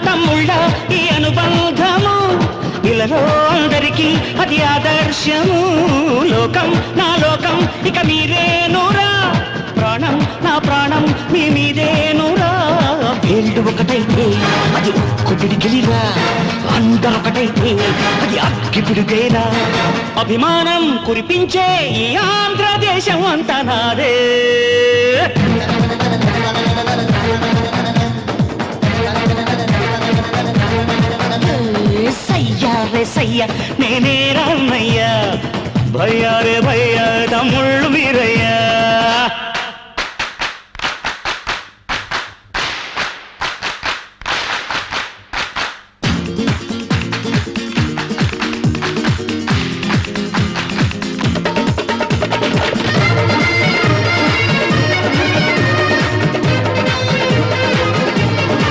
తమ్ముళ్ళ ఈ అనుబంధము ఇలలో అందరికీ అది ఆదర్శము లోకం నా లోకం ఇక మీరేనురా ప్రాణం నా ప్రాణం మీ మీదేనురా వేళ్ళు ఒకటైతే అది ఒక్కటి గెలిరా అందరొకటైతే అది అక్కి పిడుగేరా అభిమానం కురిపించే ఈ ఆంధ్రదేశం అంతా నాదే సయ్యా రే సయ్యా నేనే రామయ్యా భయ్యా రే భయ్యా తమ్ముళ్ళు మీరయ్యా